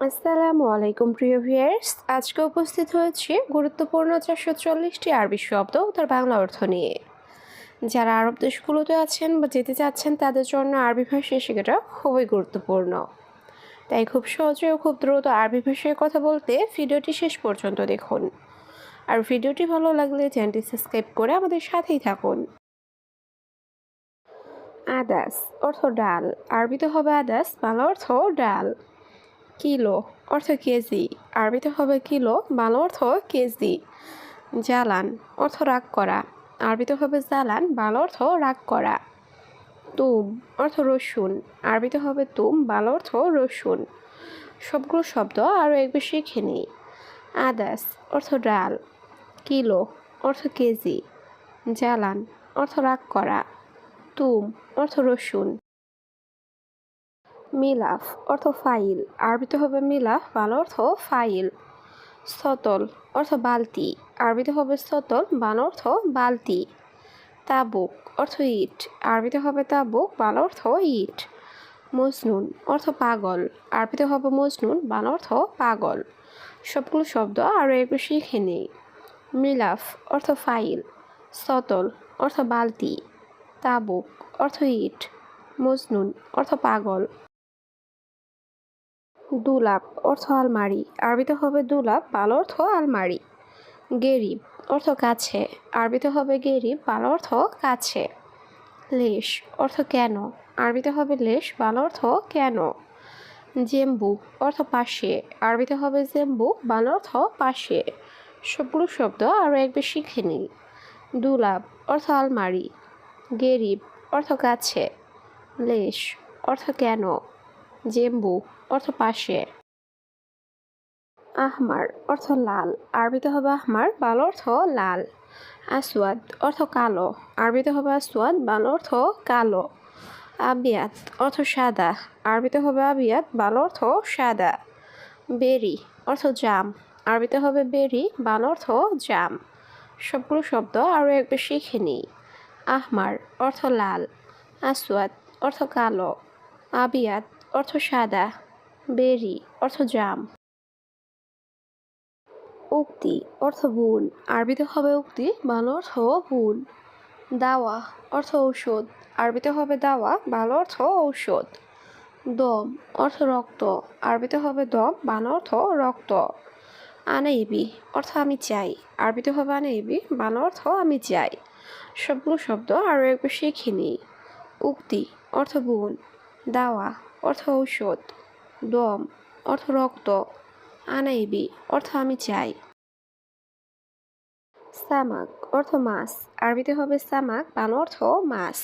আসসালামু আলাইকুম প্রিয় ভিউয়ার্স, আজকে উপস্থিত হয়েছি গুরুত্বপূর্ণ 440টি আরবি শব্দ ও তার বাংলা অর্থ নিয়ে। যারা আরব দেশগুলোতে আছেন বা যেতে চাচ্ছেন তাদের জন্য আরবি ভাষা শেখাটা খুবই গুরুত্বপূর্ণ। তাই খুব সহজে ও খুব দ্রুত আরবি ভাষায় কথা বলতে ভিডিওটি শেষ পর্যন্ত দেখুন। আর ভিডিওটি ভালো লাগলে চ্যানেলটি সাবস্ক্রাইব করে আমাদের সাথেই থাকুন। আদাস অর্থ ডাল, আরবিতে হবে আদাস, বাংলা অর্থ ডাল। কিলো অর্থ কেজি, আরবিতে হবে কিলো, বাংলা অর্থ কেজি। জ্বালান অর্থ রাগ করা, আরবিতে হবে জ্বালান, বাংলা অর্থ রাগ করা। তুম অর্থ রসুন, আরবিতে হবে তুম, বাংলা অর্থ রসুন। সবগুলো শব্দ আরও একবার শিখে নিই। আদাস অর্থ ডাল, কিলো অর্থ কেজি, জ্বালান অর্থ রাগ করা, তুম অর্থ রসুন। মিলাফ অর্থ ফাইল, আরবিতে হবে মিলাফ, বাংলা অর্থ ফাইল। সতল অর্থ বালতি, আরবিতে হবে সতল, বাংলা অর্থ বালতি। তাবুক অর্থ ইট, আরবিতে হবে তাবুক, বাংলা অর্থ ইট। মজনুন অর্থ পাগল, আরবিতে হবে মজনুন, বাংলা অর্থ পাগল। সবগুলো শব্দ আরও একবার শিখে নেই। মিলাফ অর্থ ফাইল, সতল অর্থ বালতি, তাবুক অর্থ ইট, মজনুন অর্থ পাগল। দুলাপ অর্থ আলমারি, আরবিতে হবে দুলাপ, বাংলা অর্থ আলমারি। গেরিব অর্থ কাছে, আরবিতে হবে গেরিব, বাংলা অর্থ কাছে। লেশ অর্থ কেন, আরবিতে হবে লেশ, বাংলা অর্থ কেন। জেম্বু অর্থ পাশে, আরবিতে হবে জেম্বু, বাংলা অর্থ পাশে। সবগুলো শব্দ আরও একবার শিখে নিই। দুলাপ অর্থ আলমারি, গেরিব অর্থ কাছে, লেশ অর্থ কেন, জেম্বু অর্থ পাশে। আহমার অর্থ লাল, আরবিতে হবে আহমার, বাংলা অর্থ লাল। আসওয়াদ অর্থ কালো, আরবিতে হবে আসওয়াদ, বাংলা অর্থ কালো। আবিয়াত অর্থ সাদা, আরবিতে হবে আবিয়াত, বাংলা অর্থ সাদা। বেরি অর্থ জাম, আরবিতে হবে বেরি, বাংলা অর্থ জাম। সবগুলো শব্দ আরও একবার শিখে নিই। আহমার অর্থ লাল, আসওয়াদ অর্থ কালো, আবিয়াত অর্থ সাদা, বেরি অর্থ জাম। উক্তি অর্থ বুন, আরবিতে হবে উক্তি, বাংলা অর্থ বুন। দাওয়া অর্থ ঔষধ, আরবিতে হবে দাওয়া, বাংলা অর্থ ঔষধ। দম অর্থ রক্ত, আরবিতে হবে দম, বাংলা অর্থ রক্ত। আনাইবি অর্থ আমি চাই, আরবিতে হবে আনাইবি, বাংলা অর্থ আমি চাই। সবগুলো শব্দ আরও একবার শিখে নিই। উক্তি অর্থ বুন, দাওয়া অর্থ ঔষধ, দম অর্থ রক্ত, আনাইবি অর্থ আমি চাই। সামাক অর্থ মাছ, আরবিতে হবে সামাক, বাংলা অর্থ মাছ।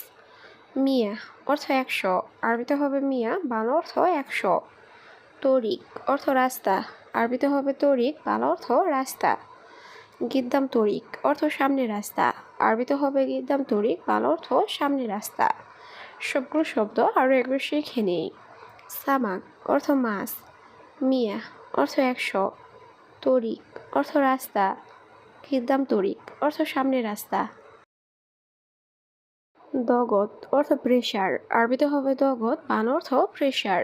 মিয়া অর্থ 100, আরবিতে হবে মিয়া, বাংলা অর্থ 100। তরিক অর্থ রাস্তা, আরবিতে হবে তরিক, বাংলা অর্থ রাস্তা। গিদ্দাম তরিক অর্থ সামনে রাস্তা, আরবিতে হবে গিদ্দাম তরিক, বাংলা অর্থ সামনে রাস্তা। সবগুলো শব্দ আরও একবার শিখে নেই। সামাক অর্থ মাছ, মিয়া অর্থ 100, তরিক অর্থ রাস্তা, গিদ্দাম তরিক অর্থ সামনে রাস্তা। দগত অর্থ প্রেশার, আরবিতে হবে দগত, বাংলা অর্থ প্রেশার।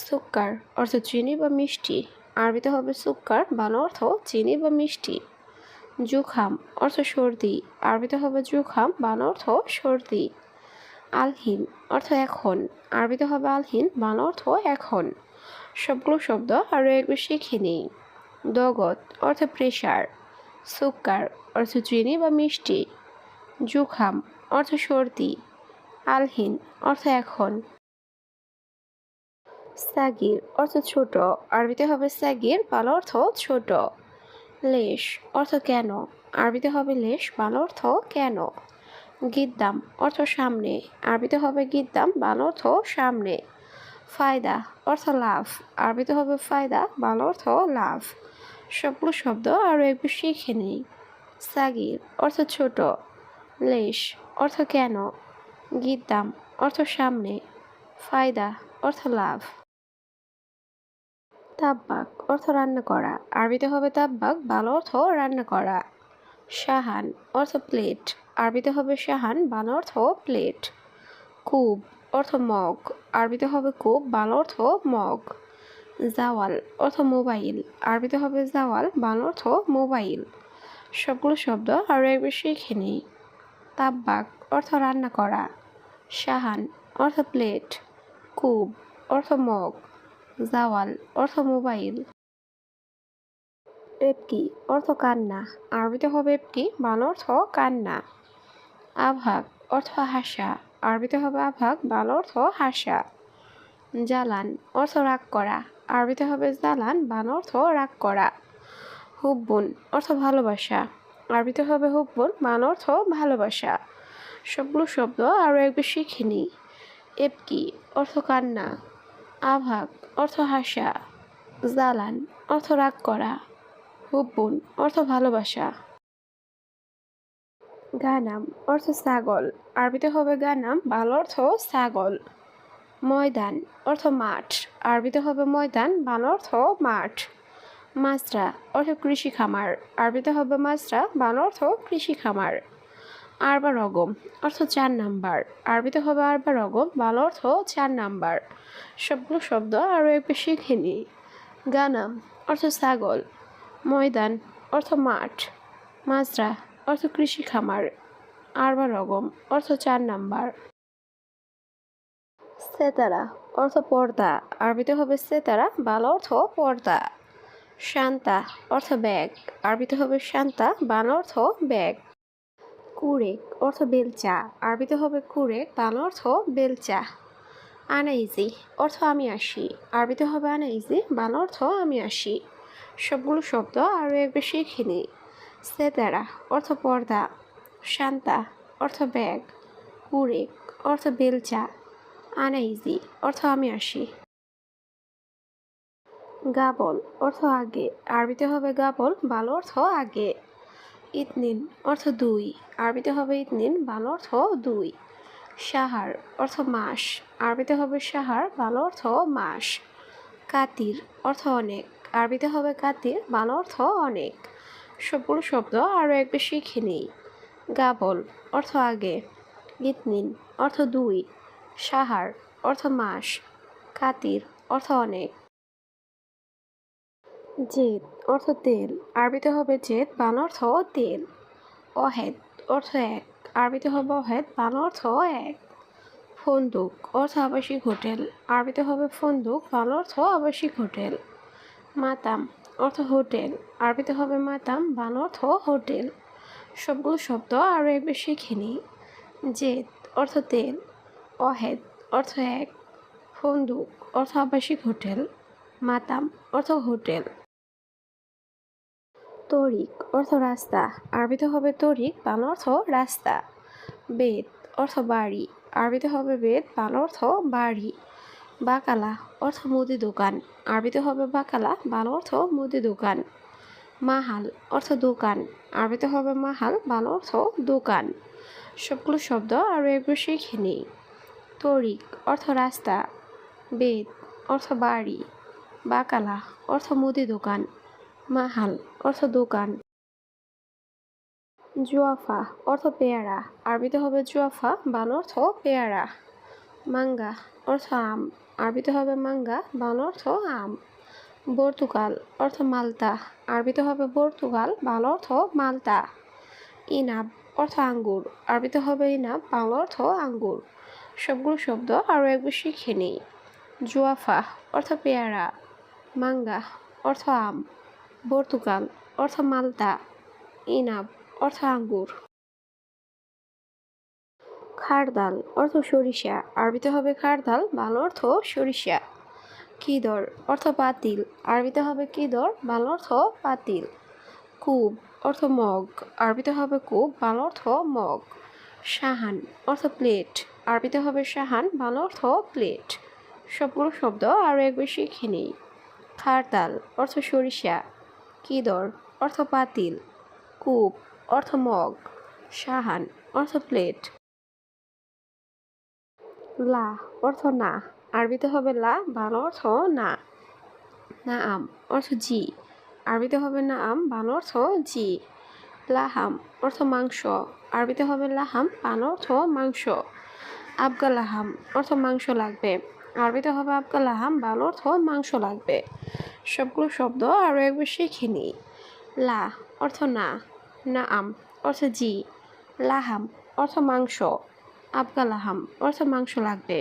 সুক্কার অর্থ চিনি বা মিষ্টি, আরবিতে হবে সুক্কার, বাংলা অর্থ চিনি বা মিষ্টি। জুখাম অর্থ সর্দি, আরবিতে হবে জুখাম, বাংলা অর্থ সর্দি। আলহিন অর্থ এখন, আরবিতে হবে আলহিন, বাংলা অর্থ এখন। সবগুলো শব্দ আরও একবার শিখে নিই। দগত অর্থ প্রেশার, সুক্কার অর্থ চিনি বা মিষ্টি, জুখাম অর্থ সর্দি, আলহিন অর্থ এখন। সাগির অর্থ ছোট, আরবিতে হবে সাগির, বাংলা অর্থ ছোট। লেশ অর্থ কেন, আরবিতে হবে লেশ, বাংলা অর্থ কেন। গিদ্দাম অর্থ সামনে, আরবিতে হবে গিদ্দাম, বাংলা অর্থ সামনে। ফায়দা অর্থ লাভ, আরবিতে হবে ফায়দা, বাংলা অর্থ লাভ। সবগুলো শব্দ আরও একবার শিখে নেই। সাগির অর্থ ছোট, লেশ অর্থ কেন, গিদ্দাম অর্থ সামনে, ফায়দা অর্থ লাভ। তাব্বাক অর্থ রান্না করা, আরবিতে হবে তাব্বাক, বাংলা অর্থ রান্না করা। সাহান অর্থ প্লেট, আরবিতে হবে সাহান, বাংলা অর্থ প্লেট। কুব অর্থ মগ, আরবিতে হবে কুব, বাংলা অর্থ মগ। জাওয়াল অর্থ মোবাইল, আরবিতে হবে জাওয়াল, বাংলা অর্থ মোবাইল। সবগুলো শব্দ আরও একবার শিখে নিই। তাব্বাক অর্থ রান্না করা, সাহান অর্থ প্লেট, কুব অর্থ মগ, জাওয়াল অর্থ মোবাইল। এপকি অর্থ কান্না, আরবিতে হবে এপকি, বাংলা অর্থ কান্না। আভাগ অর্থ হাসা, আরবিতে হবে আভাগ, বাংলা অর্থ হাসা। জালান অর্থ রাগ করা, আরবিতে হবে জালান, বাংলা অর্থ রাগ করা। হুব্বুন অর্থ ভালোবাসা, আরবিতে হবে হুব্বুন, বাংলা অর্থ ভালোবাসা। সবগুলো শব্দ আরও একবার শিখে নিই। এপকি অর্থ কান্না, আভাগ অর্থ হাসা, জালান অর্থ রাগ করা, হুব্বুন অর্থ ভালোবাসা। গানাম অর্থ ছাগল, আরবিতে হবে গানাম, বাংলা অর্থ ছাগল। ময়দান অর্থ মাঠ, আরবিতে হবে ময়দান, বাংলা অর্থ মাঠ। মাজরা অর্থ কৃষি খামার, আরবিতে হবে মাজরা, বাংলা অর্থ কৃষি খামার। আরবা রগম অর্থ 4 নাম্বার, আরবিতে হবে আরবা রগম, বাংলা অর্থ 4 নাম্বার। সবগুলো শব্দ আরও একবার শিখে নিই। গানাম অর্থ ছাগল, ময়দান অর্থ মাঠ, মাজরা অর্থ কৃষি খামার, আরবা রগম অর্থ 4 নাম্বার। সেতারা অর্থ পর্দা, আরবিতে হবে সেতারা, বাংলা অর্থ পর্দা। শান্তা অর্থ ব্যাগ, আরবিতে হবে শান্তা, বাংলা অর্থ ব্যাগ। কুরেক অর্থ বেলচা, আরবিতে হবে কুরেক, বাংলা অর্থ বেলচা। আনাইজি অর্থ আমি আসি, আরবিতে হবে আনাইজি, বাংলা অর্থ আমি আসি। সবগুলো শব্দ আরও একবার শিখে নিই। সেতারা অর্থ পর্দা, শান্তা অর্থ ব্যাগ, কুরেক অর্থ বেলচা, আনাইজি অর্থ আমি আসি। গাবল অর্থ আগে, আরবিতে হবে গাবল, বাংলা অর্থ আগে। ইতনিন অর্থ 2, আরবিতে হবে ইতনিন, বাংলা অর্থ 2। সাহার অর্থ মাস, আরবিতে হবে সাহার, বাংলা অর্থ মাস। কাতির অর্থ অনেক, আরবিতে হবে কাতির, বাংলা অর্থ অনেক। সবগুলো শব্দ আরও একবার শিখে নিই। গাবল অর্থ আগে, ইতনিন অর্থ 2, সাহার অর্থ মাস, কাতির অর্থ অনেক। জেদ অর্থ তেল, আরবিতে হবে জেদ, বাংলা অর্থ তেল। অহেদ অর্থ এক, আরবিতে হবে অহেদ, বাংলা অর্থ এক। ফন্দুক অর্থ আবাসিক হোটেল, আরবিতে হবে ফন্দুক, বাংলা অর্থ আবাসিক হোটেল। মাতাম অর্থ হোটেল, আরবিতে হবে মাতাম, বাংলা অর্থ হোটেল। সবগুলো শব্দ আরও একবার শিখে নিই। জেদ অর্থ তেল, অহেদ অর্থ এক, ফন্দুক অর্থ আবাসিক হোটেল, মাতাম অর্থ হোটেল। তরিক অর্থ রাস্তা, আরবিতে হবে তরিক, বাংলা অর্থ রাস্তা। বেত অর্থ বাড়ি, আরবিতে হবে বেত, বাংলা অর্থ বাড়ি। বাকালা অর্থ মুদি দোকান, আরবিতে হবে বাকালা, বাংলা অর্থ মুদি দোকান। মাহাল অর্থ দোকান, আরবিতে হবে মাহাল, বাংলা অর্থ দোকান। সবগুলো শব্দ আরও একবার শিখে নিই। তরিক অর্থ রাস্তা, বেত অর্থ বাড়ি, বাকালা অর্থ মুদি দোকান, মাহাল অর্থ দোকান। জুয়াফা অর্থ পেয়ারা, আরবিতে হবে জুয়াফা, বাংলা অর্থ পেয়ারা। মাঙ্গা অর্থ আম, আরবিতে হবে মাঙ্গা, বাংলা অর্থ আম। পর্তুগাল অর্থ মালতা, আরবিতে হবে পর্তুগাল, বাংলা অর্থ মালতা। ইনাব অর্থ আঙ্গুর, আরবিতে হবে ইনাব, বাংলা অর্থ আঙ্গুর। সবগুলো শব্দ আরও একবার শিখে নিই। জুয়াফা অর্থ পেয়ারা, মাঙ্গা অর্থ আম, পর্তুগাল অর্থ মালতা, ইনাব অর্থ আঙ্গুর। খারদাল অর্থ সরিষা, আরবিতে হবে খারদাল, বাংলা অর্থ সরিষা। কিদর অর্থ পাতিল, আরবিতে হবে কিদর, বাংলা অর্থ পাতিল। কূপ অর্থ মগ, আরবিতে হবে কূপ, বাংলা অর্থ মগ। সাহান অর্থ প্লেট, আরবিতে হবে সাহান, বাংলা অর্থ প্লেট। সবগুলো শব্দ আরও একবার শিখে নিই। খারদাল অর্থ সরিষা, কিদর অর্থ পাতিল, কূপ অর্থ মগ, সাহান অর্থ প্লেট। লা অর্থ না, আরবিতে হবে লা, বাংলা অর্থ না। নাআম অর্থ জি, আরবিতে হবে নাআম, বাংলা অর্থ জি। লাহাম অর্থ মাংস, আরবিতে হবে লাহাম, বাংলা অর্থ মাংস। আবগালাহাম অর্থ মাংস লাগবে, আরবিতে হবে আবগা লাহাম, বাংলা অর্থ মাংস লাগবে। সবগুলো শব্দ আরও একবার শিখে নিই। লা অর্থ না, নাআম অর্থ জি, লাহাম অর্থ মাংস, আবগা লাহাম অর্থ মাংস লাগবে।